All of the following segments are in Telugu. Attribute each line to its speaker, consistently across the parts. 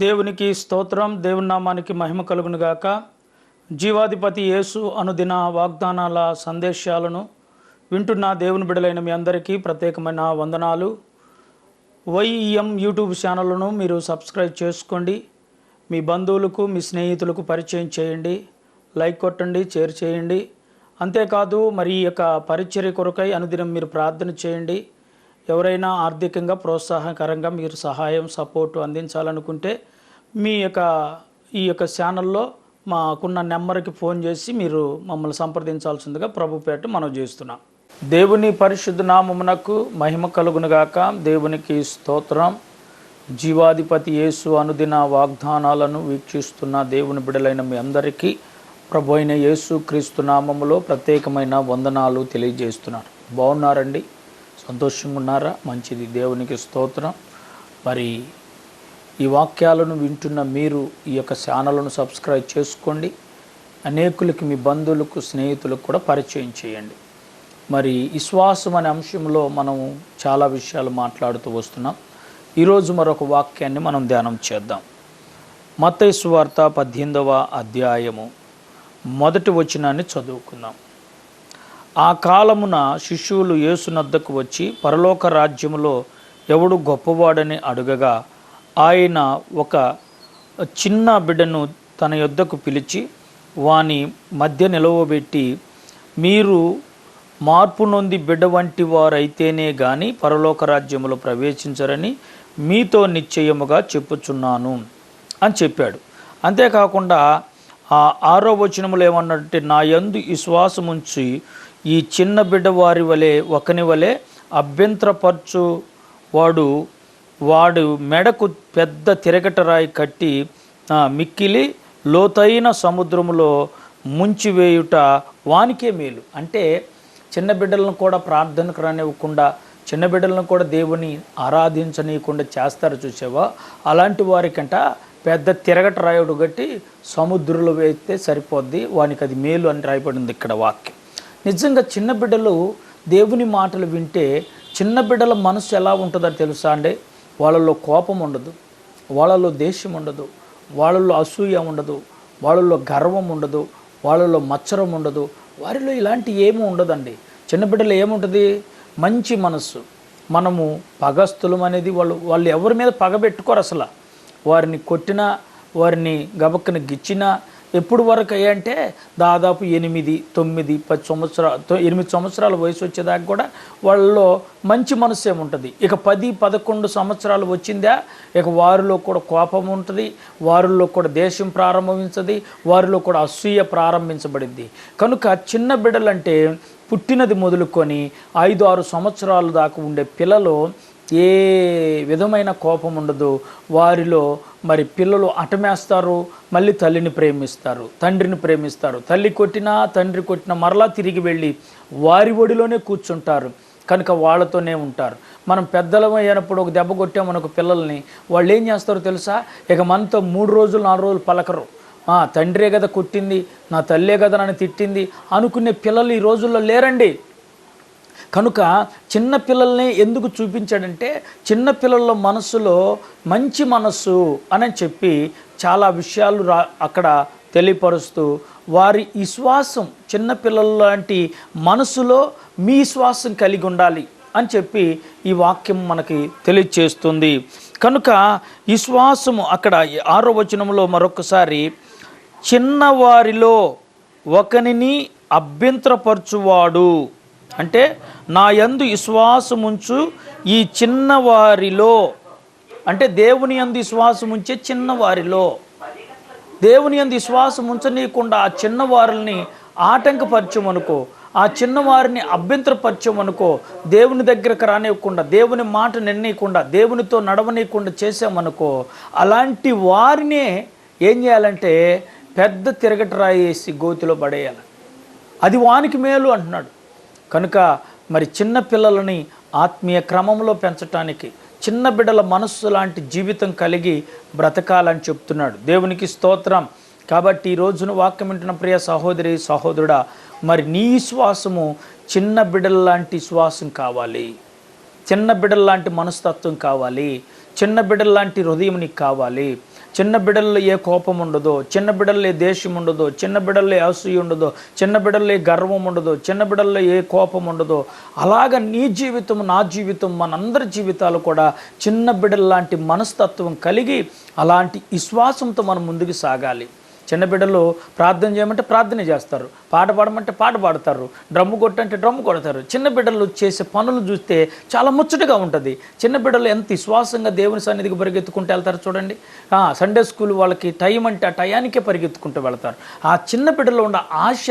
Speaker 1: దేవునికి స్తోత్రం. దేవుని నామానికి మహిమ కలుగును గాక. జీవాధిపతి యేసు అనుదిన వాగ్దానాల సందేశాలను వింటున్న దేవుని బిడలైన మీ అందరికీ ప్రత్యేకమైన వందనాలు. వైఎం యూట్యూబ్ ఛానల్ను మీరు సబ్స్క్రైబ్ చేసుకోండి. మీ బంధువులకు మీ స్నేహితులకు పరిచయం చేయండి. లైక్ కొట్టండి, షేర్ చేయండి. అంతేకాదు మరి ఈ యొక్క పరిచర్య కొరకై అనుదినం మీరు ప్రార్థన చేయండి. ఎవరైనా ఆర్థికంగా ప్రోత్సాహకరంగా మీరు సహాయం సపోర్టు అందించాలనుకుంటే ఈ యొక్క ఛానల్లో మాకున్న నెంబర్కి ఫోన్ చేసి మీరు మమ్మల్ని సంప్రదించాల్సిందిగా ప్రభుపేట మనం చేస్తున్నాం. దేవుని పరిశుద్ధ నామమునకు మహిమ కలుగునుగాక. దేవునికి స్తోత్రం. జీవాధిపతి యేసు అనుదిన వాగ్దానాలను వీక్షిస్తున్న దేవుని బిడలైన మీ అందరికీ ప్రభు అయిన యేసు క్రీస్తు నామములో ప్రత్యేకమైన వందనాలు తెలియజేస్తున్నారు. బాగున్నారండి? సంతోషంగా ఉన్నారా? మంచిది. దేవునికి స్తోత్రం. మరి ఈ వాక్యాలను వింటున్న మీరు ఈ యొక్క ఛానల్ను సబ్స్క్రైబ్ చేసుకోండి. అనేకులకి మీ బంధువులకు స్నేహితులకు కూడా పరిచయం చేయండి. మరి విశ్వాసం అనే అంశంలో మనం చాలా విషయాలు మాట్లాడుతూ వస్తున్నాం. ఈరోజు మరొక వాక్యాన్ని మనం ధ్యానం చేద్దాం. మత్తయి సువార్త 18వ అధ్యాయము మొదటి వచనాన్ని చదువుకుందాం. ఆ కాలమున శిష్యులు యేసునద్దకు వచ్చి పరలోక రాజ్యములో ఎవడు గొప్పవాడని అడుగగా ఆయన ఒక చిన్న బిడ్డను తన యొద్దకు పిలిచి వాని మధ్య నిలవబెట్టి, మీరు మార్పు నొంది బిడ్డ వంటి వారైతేనే గాని పరలోక రాజ్యములో ప్రవేశించరని మీతో నిశ్చయముగా చెప్పుచున్నాను అని చెప్పాడు. అంతేకాకుండా ఆ 6వ వచనములో ఏమన్నట్టే, నా యందు విశ్వాసముంచి ఈ చిన్న బిడ్డ ఒకని వలె అభ్యంతరపరచు వాడు మెడకు పెద్ద తిరగటరాయి కట్టి మిక్కిలి లోతైన సముద్రములో ముంచివేయుట వానికే మేలు. అంటే చిన్న బిడ్డలను కూడా ప్రార్థనకు రానివ్వకుండా, చిన్న బిడ్డలను కూడా దేవుని ఆరాధించనీయకుండా చేస్తారు చూసావా, అలాంటి వారికంట పెద్ద తిరగటరాయుడు గట్టి సముద్రంలో వేస్తే సరిపోద్ది, వానికి అది మేలు అని రాయబడింది ఇక్కడ వాక్యం. నిజంగా చిన్న బిడ్డలు దేవుని మాటలు వింటే చిన్న బిడ్డల మనసు ఎలా ఉంటుందో తెలుసా అండి? వాళ్ళల్లో కోపం ఉండదు, వాళ్ళల్లో దేశం ఉండదు, వాళ్ళల్లో అసూయ ఉండదు, వాళ్ళల్లో గర్వం ఉండదు, వాళ్ళల్లో మత్సరం ఉండదు, వారిలో ఇలాంటి ఏమీ ఉండదండి. చిన్న బిడ్డలు ఏముంటుంది? మంచి మనస్సు. మనము పగస్తులం అనేది వాళ్ళు ఎవరి మీద పగ పెట్టుకోరు అసలు. వారిని కొట్టినా, వారిని గబక్కన గిచ్చినా ఎప్పుడు వరకు అయ్యంటే దాదాపు 8, 9, 10 సంవత్సరాలు, 8 సంవత్సరాల వయసు వచ్చేదాకా కూడా వాళ్ళలో మంచి మనసు ఏముంటుంది. ఇక 10, 11 సంవత్సరాలు వచ్చిందా ఇక వారిలో కూడా కోపం ఉంటుంది, వారిలో కూడా దేశం ప్రారంభించది, వారిలో కూడా అసూయ ప్రారంభించబడింది. కనుక చిన్న బిడ్డలంటే పుట్టినది మొదలుకొని 5, 6 సంవత్సరాల దాకా ఉండే పిల్లలు ఏ విధమైన కోపం ఉండదు. వారిలో మరి పిల్లలు అటమేస్తారు, మళ్ళీ తల్లిని ప్రేమిస్తారు, తండ్రిని ప్రేమిస్తారు. తల్లి కొట్టినా తండ్రి కొట్టినా మరలా తిరిగి వెళ్ళి వారి ఒడిలోనే కూర్చుంటారు. కనుక వాళ్ళతోనే ఉంటారు. మనం పెద్దలం అయినప్పుడు ఒక దెబ్బ కొట్టామనుకో పిల్లల్ని, వాళ్ళు ఏం చేస్తారో తెలుసా? ఇక మనతో 3 రోజులు 4 రోజులు పలకరు. తండ్రే కదా కొట్టింది, నా తల్లే కదా నన్ను తిట్టింది అనుకునే పిల్లలు ఈ రోజుల్లో లేరండి. కనుక చిన్న పిల్లల్ని ఎందుకు చూపించాడంటే చిన్న పిల్లల మనసులో మంచి మనస్సు అని చెప్పి చాలా విషయాలు అక్కడ తెలియపరుస్తూ వారి విశ్వాసం, చిన్నపిల్లల లాంటి మనసులో మీ విశ్వాసం కలిగి ఉండాలి అని చెప్పి ఈ వాక్యం మనకి తెలియచేస్తుంది. కనుక విశ్వాసము అక్కడ 6వ వచనంలో మరొకసారి, చిన్నవారిలో ఒకనిని అభ్యంతరపరచువాడు అంటే నా యందు విశ్వాసముంచు ఈ చిన్నవారిలో, అంటే దేవుని యందు విశ్వాసం ఉంచే చిన్నవారిలో, దేవుని యందు విశ్వాసం ఉంచనీయకుండా ఆ చిన్నవారిని ఆటంకపరచమనుకో, ఆ చిన్నవారిని అభ్యంతరపరచమనుకో, దేవుని దగ్గరకు రానివ్వకుండా, దేవుని మాట నిర్ణయకుండా, దేవునితో నడవనీయకుండా చేసామనుకో, అలాంటి వారినే ఏం చేయాలంటే పెద్ద తిరగటరాయి వేసి గోతిలో పడేయాలి. అది వానికి మేలు అంటున్నాడు. కనుక మరి చిన్న పిల్లలని ఆత్మీయ క్రమంలో పెంచటానికి, చిన్న బిడ్డల మనస్సు లాంటి జీవితం కలిగి బ్రతకాలని చెప్తున్నాడు. దేవునికి స్తోత్రం. కాబట్టి ఈ రోజున వాక్యం వింటున్న ప్రియ సహోదరి సహోదరుడా, మరి నీ విశ్వాసము చిన్న బిడ్డల లాంటి విశ్వాసం కావాలి, చిన్న బిడ్డల లాంటి మనస్తత్వం కావాలి, చిన్న బిడ్డల లాంటి హృదయం నీకు కావాలి, చిన్న బిడ్డల్లో ఏ కోపం ఉండదో, చిన్న బిడ్డల్లో ఏ దేశం ఉండదో, చిన్న బిడ్డల్లో ఏ అసూయ ఉండదో, చిన్న బిడ్డల్లో ఏ గర్వం ఉండదో, చిన్న బిడ్డల్లో ఏ కోపం ఉండదో, అలాగ నీ జీవితం, నా జీవితం, మనందరి జీవితాలు కూడా చిన్న బిడ్డల లాంటి మనస్తత్వం కలిగి అలాంటి విశ్వాసంతో మనం ముందుకు సాగాలి. చిన్న బిడ్డలు ప్రార్థన చేయమంటే ప్రార్థన చేస్తారు, పాట పాడమంటే పాట పాడతారు, డ్రమ్ము కొట్టంటే డ్రమ్ము కొడతారు. చిన్న బిడ్డలు చేసే పనులు చూస్తే చాలా ముచ్చటగా ఉంటుంది. చిన్న బిడ్డలు ఎంత విశ్వాసంగా దేవుని సన్నిధికి పరిగెత్తుకుంటూ వెళ్తారు చూడండి. సండే స్కూల్ వాళ్ళకి టైం అంటే ఆ టయానికే పరిగెత్తుకుంటూ వెళ్తారు. ఆ చిన్న బిడ్డలో ఉన్న ఆశ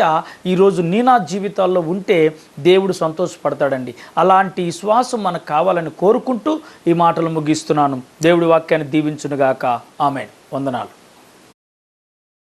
Speaker 1: ఈరోజు నీ నా జీవితాల్లో ఉంటే దేవుడు సంతోషపడతాడండి. అలాంటి విశ్వాసం మనకు కావాలని కోరుకుంటూ ఈ మాటలు ముగిస్తున్నాను. దేవుడి వాక్యాన్ని దీవించునుగాక. ఆమేన్. వందనాలు.